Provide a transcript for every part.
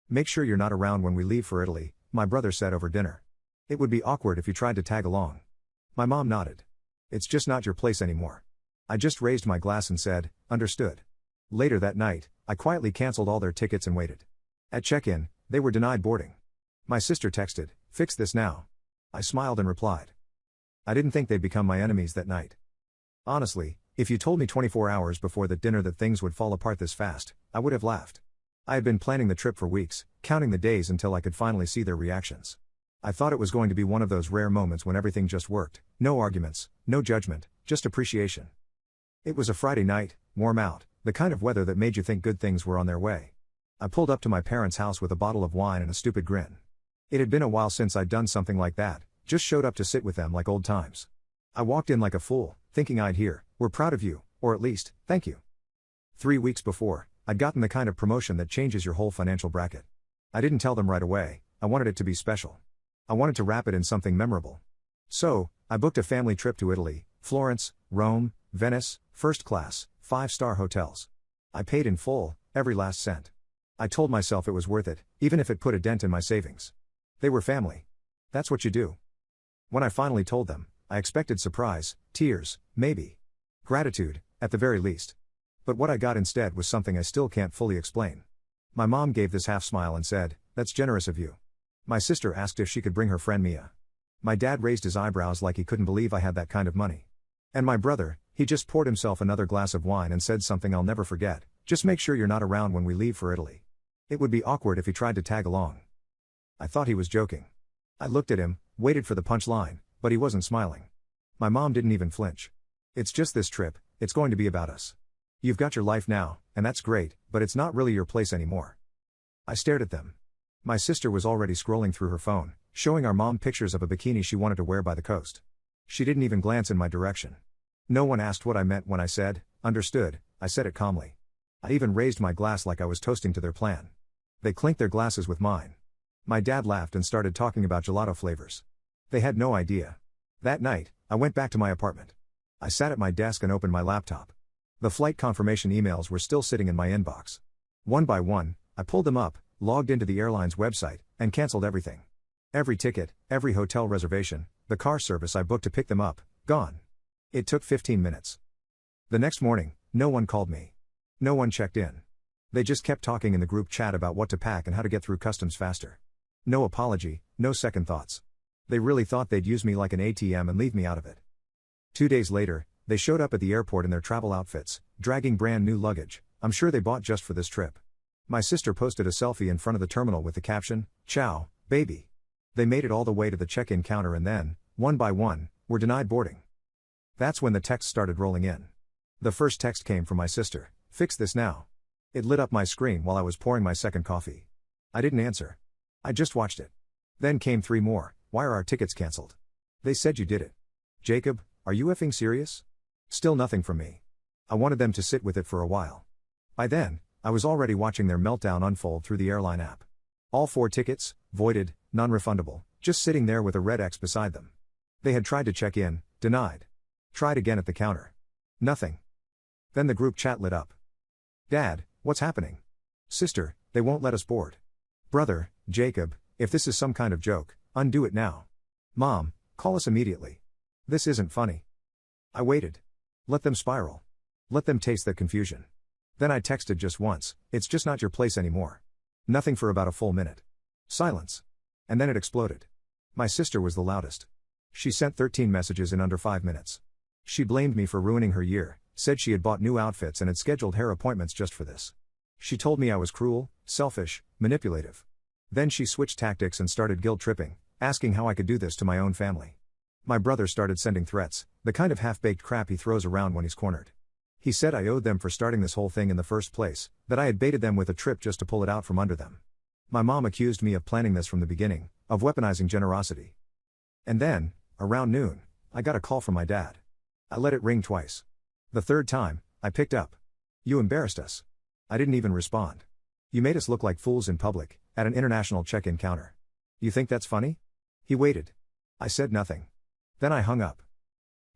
Make sure you're not around when we leave for Italy, my brother said over dinner. It would be awkward if you tried to tag along. My mom nodded. It's just not your place anymore. I just raised my glass and said, understood. Later that night, I quietly canceled all their tickets and waited. At check-in, they were denied boarding. My sister texted, fix this now. I smiled and replied. I didn't think they'd become my enemies that night. Honestly, if you told me 24 hours before the dinner that things would fall apart this fast, I would have laughed. I had been planning the trip for weeks, counting the days until I could finally see their reactions. I thought it was going to be one of those rare moments when everything just worked, no arguments, no judgment, just appreciation. It was a Friday night, warm out, the kind of weather that made you think good things were on their way. I pulled up to my parents' house with a bottle of wine and a stupid grin. It had been a while since I'd done something like that, just showed up to sit with them like old times. I walked in like a fool, thinking I'd hear, we're proud of you, or at least, thank you. 3 weeks before, I'd gotten the kind of promotion that changes your whole financial bracket. I didn't tell them right away, I wanted it to be special. I wanted to wrap it in something memorable. So, I booked a family trip to Italy, Florence, Rome, Venice, first class, 5-star hotels. I paid in full, every last cent. I told myself it was worth it, even if it put a dent in my savings. They were family. That's what you do. When I finally told them, I expected surprise, tears, maybe gratitude, at the very least. But what I got instead was something I still can't fully explain. My mom gave this half smile and said, that's generous of you. My sister asked if she could bring her friend Mia. My dad raised his eyebrows like he couldn't believe I had that kind of money. And my brother, he just poured himself another glass of wine and said something I'll never forget, just make sure you're not around when we leave for Italy. It would be awkward if he tried to tag along. I thought he was joking. I looked at him, waited for the punchline, but he wasn't smiling. My mom didn't even flinch. It's just this trip, it's going to be about us. You've got your life now, and that's great, but it's not really your place anymore. I stared at them. My sister was already scrolling through her phone, showing our mom pictures of a bikini she wanted to wear by the coast. She didn't even glance in my direction. No one asked what I meant when I said, understood, I said it calmly. I even raised my glass like I was toasting to their plan. They clinked their glasses with mine. My dad laughed and started talking about gelato flavors. They had no idea. That night, I went back to my apartment. I sat at my desk and opened my laptop. The flight confirmation emails were still sitting in my inbox. One by one, I pulled them up, logged into the airline's website, and canceled everything. Every ticket, every hotel reservation, the car service I booked to pick them up, gone. It took 15 minutes. The next morning, no one called me. No one checked in. They just kept talking in the group chat about what to pack and how to get through customs faster. No apology, no second thoughts. They really thought they'd use me like an ATM and leave me out of it. 2 days later, they showed up at the airport in their travel outfits, dragging brand new luggage, I'm sure they bought just for this trip. My sister posted a selfie in front of the terminal with the caption, "Ciao, baby." They made it all the way to the check-in counter and then, one by one, were denied boarding. That's when the texts started rolling in. The first text came from my sister, "Fix this now." It lit up my screen while I was pouring my second coffee. I didn't answer. I just watched it. Then came 3 more, "Why are our tickets cancelled? They said you did it. Jacob, are you effing serious?" Still nothing from me. I wanted them to sit with it for a while. By then, I was already watching their meltdown unfold through the airline app. All 4 tickets, voided, non-refundable, just sitting there with a red X beside them. They had tried to check in, denied. Tried again at the counter. Nothing. Then the group chat lit up. "Dad, what's happening?" "Sister, they won't let us board." "Brother, Jacob, if this is some kind of joke, undo it now." "Mom, call us immediately. This isn't funny." I waited. Let them spiral. Let them taste the confusion. Then I texted just once, "It's just not your place anymore." Nothing for about a full minute. Silence. And then it exploded. My sister was the loudest. She sent 13 messages in under 5 minutes. She blamed me for ruining her year, said she had bought new outfits and had scheduled hair appointments just for this. She told me I was cruel, selfish, manipulative. Then she switched tactics and started guilt-tripping, asking how I could do this to my own family. My brother started sending threats, the kind of half-baked crap he throws around when he's cornered. He said I owed them for starting this whole thing in the first place, that I had baited them with a trip just to pull it out from under them. My mom accused me of planning this from the beginning, of weaponizing generosity. And then, around noon, I got a call from my dad. I let it ring twice. The third time, I picked up. "You embarrassed us." I didn't even respond. "You made us look like fools in public, at an international check-in counter. You think that's funny?" He waited. I said nothing. Then I hung up.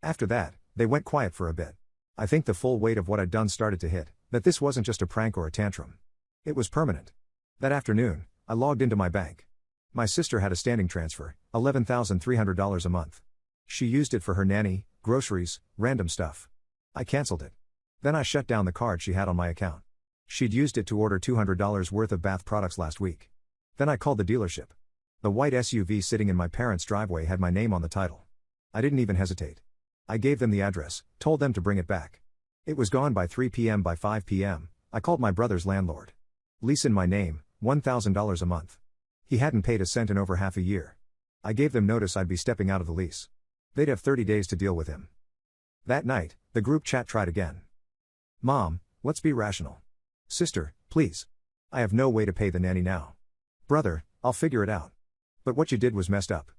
After that, they went quiet for a bit. I think the full weight of what I'd done started to hit, that this wasn't just a prank or a tantrum. It was permanent. That afternoon, I logged into my bank. My sister had a standing transfer, $11,300 a month. She used it for her nanny, groceries, random stuff. I canceled it. Then I shut down the card she had on my account. She'd used it to order $200 worth of bath products last week. Then I called the dealership. The white SUV sitting in my parents' driveway had my name on the title. I didn't even hesitate. I gave them the address, told them to bring it back. It was gone by 3 p.m. By 5 p.m., I called my brother's landlord. Lease in my name, $1,000 a month. He hadn't paid a cent in over half a year. I gave them notice I'd be stepping out of the lease. They'd have 30 days to deal with him. That night, the group chat tried again. Mom, let's be rational. Sister, please. I have no way to pay the nanny now. Brother, I'll figure it out. But what you did was messed up.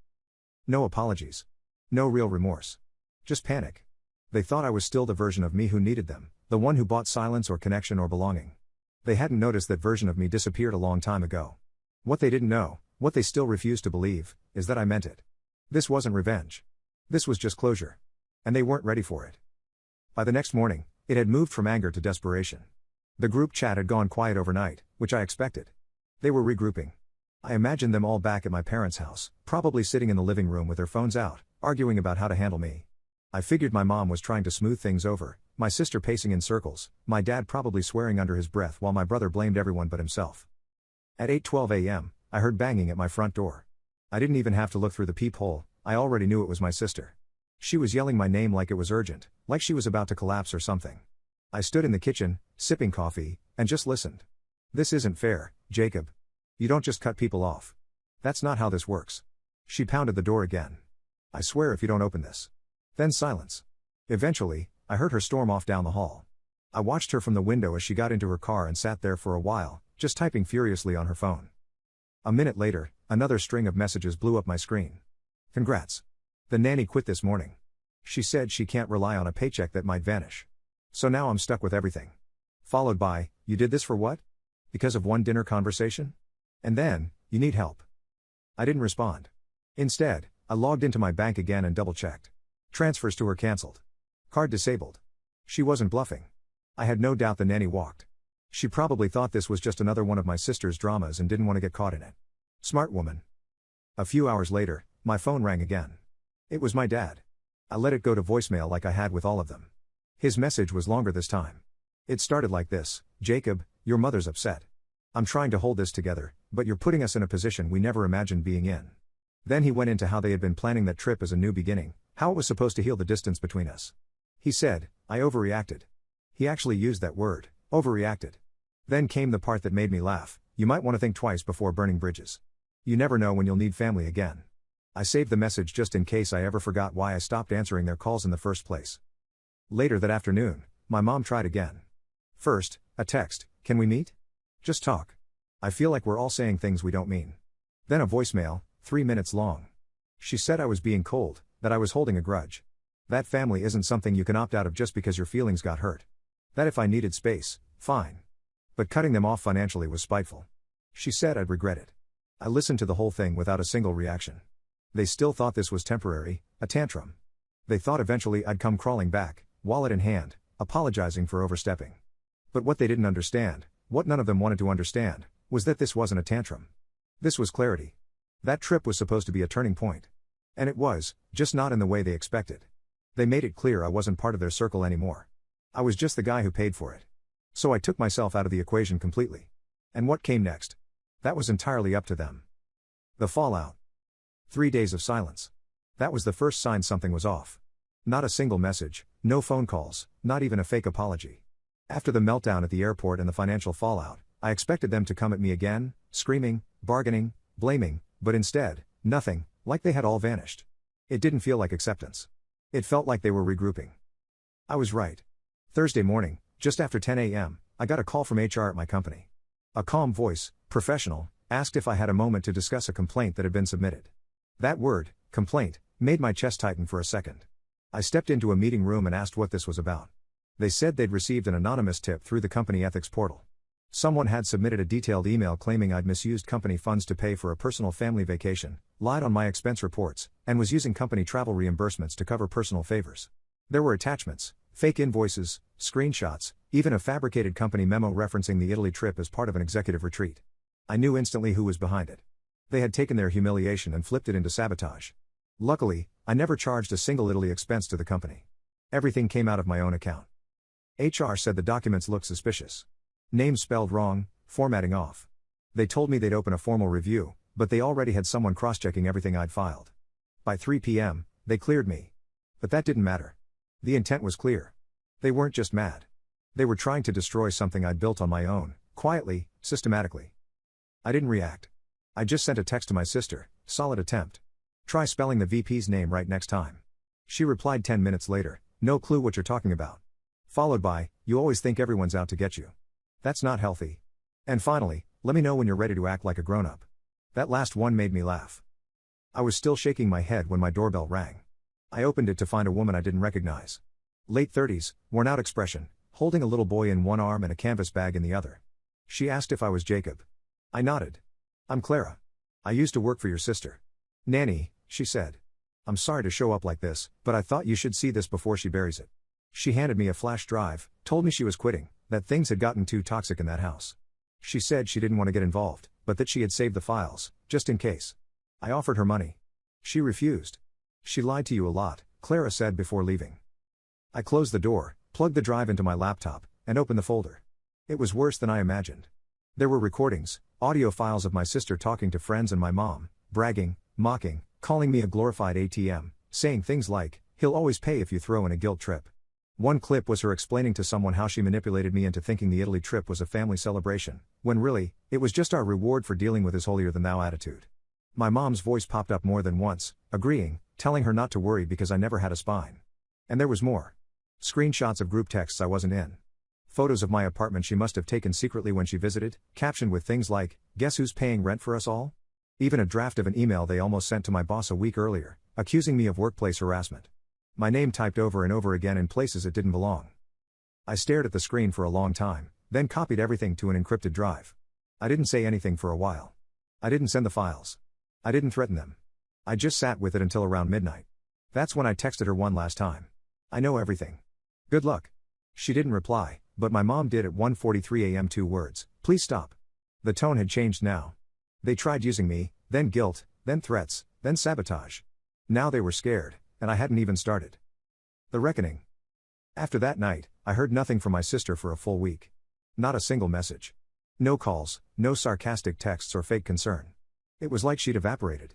No apologies. No real remorse. Just panic. They thought I was still the version of me who needed them, the one who bought silence or connection or belonging. They hadn't noticed that version of me disappeared a long time ago. What they didn't know, what they still refused to believe, is that I meant it. This wasn't revenge. This was just closure. And they weren't ready for it. By the next morning, it had moved from anger to desperation. The group chat had gone quiet overnight, which I expected. They were regrouping. I imagined them all back at my parents' house, probably sitting in the living room with their phones out, arguing about how to handle me. I figured my mom was trying to smooth things over, my sister pacing in circles, my dad probably swearing under his breath while my brother blamed everyone but himself. At 8:12 a.m., I heard banging at my front door. I didn't even have to look through the peephole, I already knew it was my sister. She was yelling my name like it was urgent, like she was about to collapse or something. I stood in the kitchen, sipping coffee, and just listened. This isn't fair, Jacob. You don't just cut people off. That's not how this works. She pounded the door again. I swear if you don't open this. Then silence. Eventually, I heard her storm off down the hall. I watched her from the window as she got into her car and sat there for a while, just typing furiously on her phone. A minute later, another string of messages blew up my screen. Congrats. The nanny quit this morning. She said she can't rely on a paycheck that might vanish. So now I'm stuck with everything. Followed by, you did this for what? Because of one dinner conversation? And then, you need help. I didn't respond. Instead, I logged into my bank again and double-checked. Transfers to her cancelled. Card disabled. She wasn't bluffing. I had no doubt the nanny walked. She probably thought this was just another one of my sister's dramas and didn't want to get caught in it. Smart woman. A few hours later, my phone rang again. It was my dad. I let it go to voicemail like I had with all of them. His message was longer this time. It started like this: Jacob, your mother's upset. I'm trying to hold this together, but you're putting us in a position we never imagined being in. Then he went into how they had been planning that trip as a new beginning, how it was supposed to heal the distance between us. He said, I overreacted. He actually used that word, overreacted. Then came the part that made me laugh: you might want to think twice before burning bridges. You never know when you'll need family again. I saved the message just in case I ever forgot why I stopped answering their calls in the first place. Later that afternoon, my mom tried again. First, a text: can we meet? Just talk. I feel like we're all saying things we don't mean. Then a voicemail, 3 minutes long. She said I was being cold, that I was holding a grudge. That family isn't something you can opt out of just because your feelings got hurt. That if I needed space, fine. But cutting them off financially was spiteful. She said I'd regret it. I listened to the whole thing without a single reaction. They still thought this was temporary, a tantrum. They thought eventually I'd come crawling back, wallet in hand, apologizing for overstepping. But what they didn't understand, what none of them wanted to understand, was that this wasn't a tantrum. This was clarity. That trip was supposed to be a turning point. And it was, just not in the way they expected. They made it clear I wasn't part of their circle anymore. I was just the guy who paid for it. So I took myself out of the equation completely. And what came next? That was entirely up to them. The fallout. 3 days of silence. That was the first sign something was off. Not a single message, no phone calls, not even a fake apology. After the meltdown at the airport and the financial fallout, I expected them to come at me again, screaming, bargaining, blaming, but instead, nothing, like they had all vanished. It didn't feel like acceptance. It felt like they were regrouping. I was right. Thursday morning, just after 10 a.m., I got a call from HR at my company. A calm voice, professional, asked if I had a moment to discuss a complaint that had been submitted. That word, complaint, made my chest tighten for a second. I stepped into a meeting room and asked what this was about. They said they'd received an anonymous tip through the company ethics portal. Someone had submitted a detailed email claiming I'd misused company funds to pay for a personal family vacation, lied on my expense reports, and was using company travel reimbursements to cover personal favors. There were attachments, fake invoices, screenshots, even a fabricated company memo referencing the Italy trip as part of an executive retreat. I knew instantly who was behind it. They had taken their humiliation and flipped it into sabotage. Luckily, I never charged a single Italy expense to the company. Everything came out of my own account. HR said the documents looked suspicious. Names spelled wrong, formatting off. They told me they'd open a formal review, but they already had someone cross-checking everything I'd filed. By 3 p.m., they cleared me. But that didn't matter. The intent was clear. They weren't just mad. They were trying to destroy something I'd built on my own, quietly, systematically. I didn't react. I just sent a text to my sister, solid attempt. Try spelling the VP's name right next time. She replied 10 minutes later, no clue what you're talking about. Followed by, you always think everyone's out to get you. That's not healthy. And finally, let me know when you're ready to act like a grown-up. That last one made me laugh. I was still shaking my head when my doorbell rang. I opened it to find a woman I didn't recognize. Late 30s, worn-out expression, holding a little boy in one arm and a canvas bag in the other. She asked if I was Jacob. I nodded. I'm Clara. I used to work for your sister. Nanny, she said. I'm sorry to show up like this, but I thought you should see this before she buries it. She handed me a flash drive, told me she was quitting, that things had gotten too toxic in that house. She said she didn't want to get involved, but that she had saved the files, just in case. I offered her money. She refused. She lied to you a lot, Clara said before leaving. I closed the door, plugged the drive into my laptop, and opened the folder. It was worse than I imagined. There were recordings, audio files of my sister talking to friends and my mom, bragging, mocking, calling me a glorified ATM, saying things like, he'll always pay if you throw in a guilt trip. One clip was her explaining to someone how she manipulated me into thinking the Italy trip was a family celebration, when really, it was just our reward for dealing with his holier-than-thou attitude. My mom's voice popped up more than once, agreeing, telling her not to worry because I never had a spine. And there was more. Screenshots of group texts I wasn't in. Photos of my apartment she must have taken secretly when she visited, captioned with things like, guess who's paying rent for us all? Even a draft of an email they almost sent to my boss a week earlier, accusing me of workplace harassment. My name typed over and over again in places it didn't belong. I stared at the screen for a long time, then copied everything to an encrypted drive. I didn't say anything for a while. I didn't send the files. I didn't threaten them. I just sat with it until around midnight. That's when I texted her one last time. I know everything. Good luck. She didn't reply, but my mom did at 1:43 a.m. 2 words, please stop. The tone had changed now. They tried using me, then guilt, then threats, then sabotage. Now they were scared, and I hadn't even started. The reckoning. After that night, I heard nothing from my sister for a full week. Not a single message. No calls, no sarcastic texts or fake concern. It was like she'd evaporated.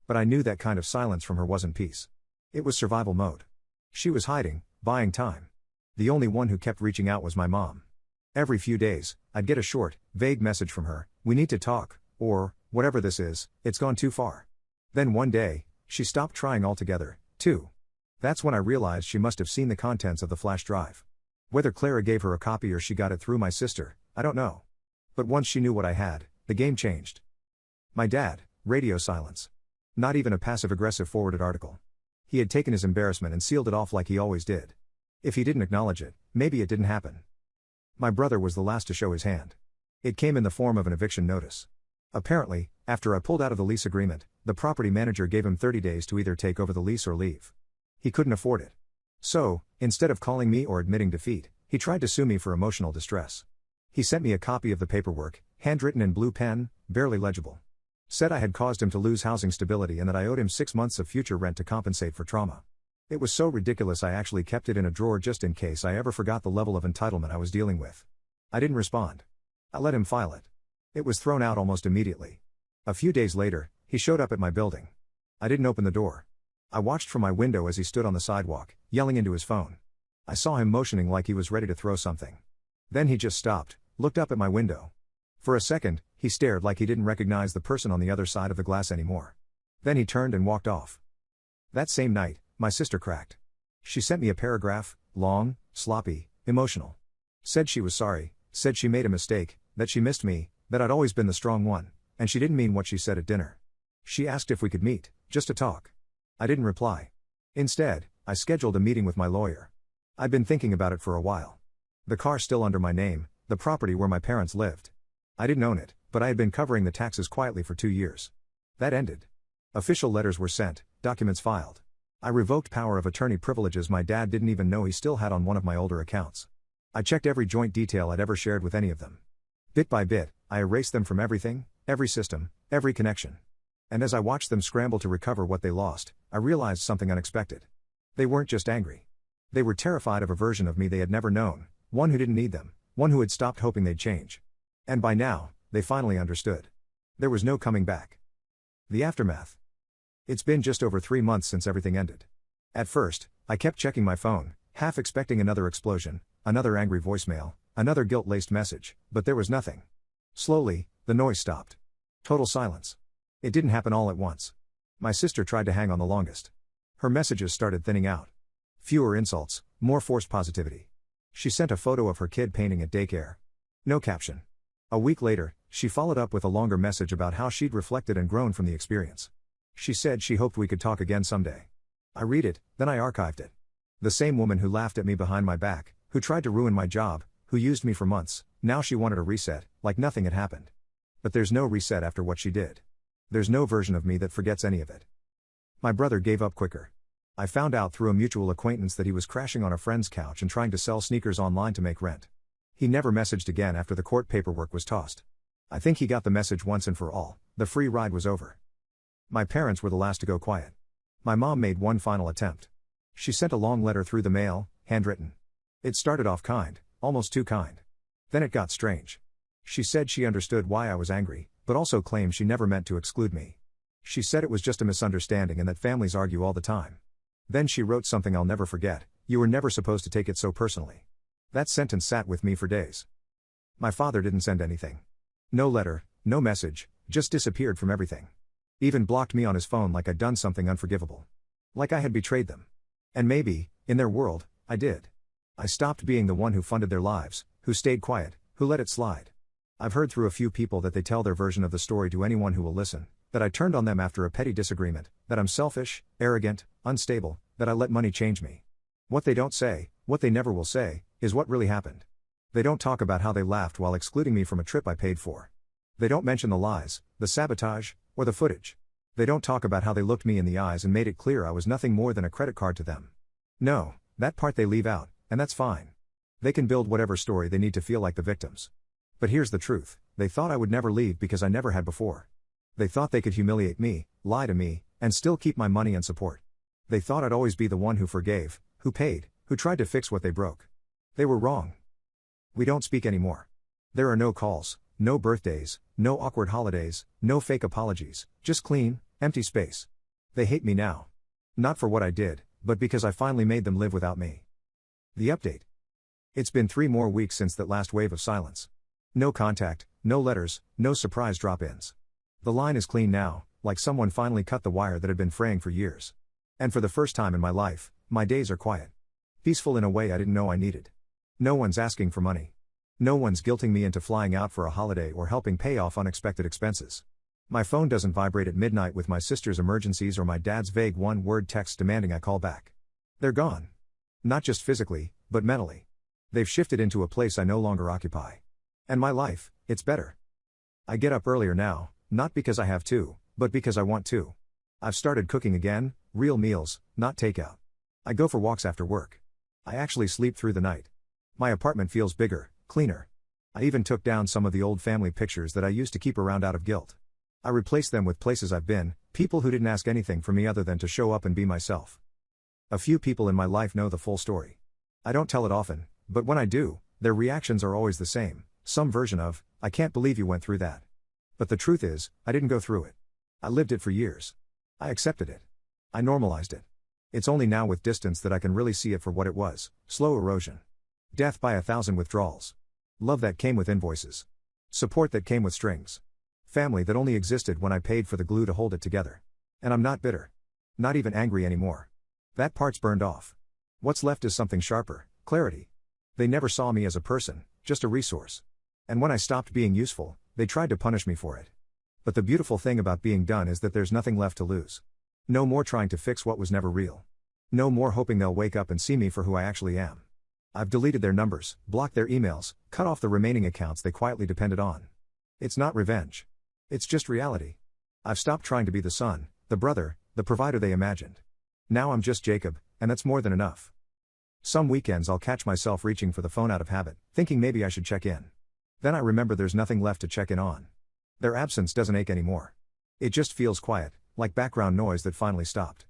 But I knew that kind of silence from her wasn't peace. It was survival mode. She was hiding, buying time. The only one who kept reaching out was my mom. Every few days, I'd get a short, vague message from her, we need to talk, or, whatever this is, it's gone too far. Then one day, she stopped trying altogether, too. That's when I realized she must have seen the contents of the flash drive. Whether Clara gave her a copy or she got it through my sister, I don't know. But once she knew what I had, the game changed. My dad, radio silence. Not even a passive-aggressive forwarded article. He had taken his embarrassment and sealed it off like he always did. If he didn't acknowledge it, maybe it didn't happen. My brother was the last to show his hand. It came in the form of an eviction notice. Apparently, after I pulled out of the lease agreement, the property manager gave him 30 days to either take over the lease or leave. He couldn't afford it. So, instead of calling me or admitting defeat, he tried to sue me for emotional distress. He sent me a copy of the paperwork, handwritten in blue pen, barely legible. Said I had caused him to lose housing stability and that I owed him 6 months of future rent to compensate for trauma. It was so ridiculous I actually kept it in a drawer just in case I ever forgot the level of entitlement I was dealing with. I didn't respond. I let him file it. It was thrown out almost immediately. A few days later, he showed up at my building. I didn't open the door. I watched from my window as he stood on the sidewalk, yelling into his phone. I saw him motioning like he was ready to throw something. Then he just stopped, looked up at my window. For a second, he stared like he didn't recognize the person on the other side of the glass anymore. Then he turned and walked off. That same night, my sister cracked. She sent me a paragraph, long, sloppy, emotional. Said she was sorry, said she made a mistake, that she missed me, that I'd always been the strong one, and she didn't mean what she said at dinner. She asked if we could meet, just to talk. I didn't reply. Instead, I scheduled a meeting with my lawyer. I'd been thinking about it for a while. The car still under my name, the property where my parents lived. I didn't own it, but I had been covering the taxes quietly for 2 years. That ended. Official letters were sent, documents filed. I revoked power of attorney privileges my dad didn't even know he still had on one of my older accounts. I checked every joint detail I'd ever shared with any of them. Bit by bit, I erased them from everything, every system, every connection. And as I watched them scramble to recover what they lost, I realized something unexpected. They weren't just angry. They were terrified of a version of me they had never known, one who didn't need them, one who had stopped hoping they'd change. And by now, they finally understood. There was no coming back. The aftermath. It's been just over 3 months since everything ended. At first, I kept checking my phone, half expecting another explosion, another angry voicemail, another guilt-laced message, but there was nothing. Slowly, the noise stopped. Total silence. It didn't happen all at once. My sister tried to hang on the longest. Her messages started thinning out. Fewer insults, more forced positivity. She sent a photo of her kid painting at daycare. No caption. A week later, she followed up with a longer message about how she'd reflected and grown from the experience. She said she hoped we could talk again someday. I read it, then I archived it. The same woman who laughed at me behind my back, who tried to ruin my job, who used me for months, now she wanted a reset, like nothing had happened. But there's no reset after what she did. There's no version of me that forgets any of it. My brother gave up quicker. I found out through a mutual acquaintance that he was crashing on a friend's couch and trying to sell sneakers online to make rent. He never messaged again after the court paperwork was tossed. I think he got the message once and for all, the free ride was over. My parents were the last to go quiet. My mom made one final attempt. She sent a long letter through the mail, handwritten. It started off kind, almost too kind. Then it got strange. She said she understood why I was angry, but also claimed she never meant to exclude me. She said it was just a misunderstanding and that families argue all the time. Then she wrote something I'll never forget: "You were never supposed to take it so personally." That sentence sat with me for days. My father didn't send anything. No letter, no message, just disappeared from everything. Even blocked me on his phone like I'd done something unforgivable. Like I had betrayed them. And maybe, in their world, I did. I stopped being the one who funded their lives, who stayed quiet, who let it slide. I've heard through a few people that they tell their version of the story to anyone who will listen, that I turned on them after a petty disagreement, that I'm selfish, arrogant, unstable, that I let money change me. What they don't say, what they never will say, is what really happened. They don't talk about how they laughed while excluding me from a trip I paid for. They don't mention the lies, the sabotage, or the footage. They don't talk about how they looked me in the eyes and made it clear I was nothing more than a credit card to them. No, that part they leave out, and that's fine. They can build whatever story they need to feel like the victims. But here's the truth: they thought I would never leave because I never had before. They thought they could humiliate me, lie to me, and still keep my money and support. They thought I'd always be the one who forgave, who paid, who tried to fix what they broke. They were wrong. We don't speak anymore. There are no calls, no birthdays, no awkward holidays, no fake apologies, just clean, empty space. They hate me now. Not for what I did, but because I finally made them live without me. The update. It's been 3 more weeks since that last wave of silence. No contact, no letters, no surprise drop-ins. The line is clean now, like someone finally cut the wire that had been fraying for years. And for the first time in my life, my days are quiet. Peaceful in a way I didn't know I needed. No one's asking for money. No one's guilting me into flying out for a holiday or helping pay off unexpected expenses. My phone doesn't vibrate at midnight with my sister's emergencies or my dad's vague one-word text demanding I call back. They're gone. Not just physically, but mentally. They've shifted into a place I no longer occupy. And my life, it's better. I get up earlier now, not because I have to, but because I want to. I've started cooking again, real meals, not takeout. I go for walks after work. I actually sleep through the night. My apartment feels bigger, cleaner. I even took down some of the old family pictures that I used to keep around out of guilt. I replaced them with places I've been, people who didn't ask anything from me other than to show up and be myself. A few people in my life know the full story. I don't tell it often, but when I do, their reactions are always the same, some version of, "I can't believe you went through that." But the truth is, I didn't go through it. I lived it for years. I accepted it. I normalized it. It's only now with distance that I can really see it for what it was: slow erosion. Death by 1,000 withdrawals. Love that came with invoices. Support that came with strings. Family that only existed when I paid for the glue to hold it together. And I'm not bitter. Not even angry anymore. That part's burned off. What's left is something sharper: clarity. They never saw me as a person, just a resource. And when I stopped being useful, they tried to punish me for it. But the beautiful thing about being done is that there's nothing left to lose. No more trying to fix what was never real. No more hoping they'll wake up and see me for who I actually am. I've deleted their numbers, blocked their emails, cut off the remaining accounts they quietly depended on. It's not revenge. It's just reality. I've stopped trying to be the son, the brother, the provider they imagined. Now I'm just Jacob, and that's more than enough. Some weekends I'll catch myself reaching for the phone out of habit, thinking maybe I should check in. Then I remember there's nothing left to check in on. Their absence doesn't ache anymore. It just feels quiet, like background noise that finally stopped.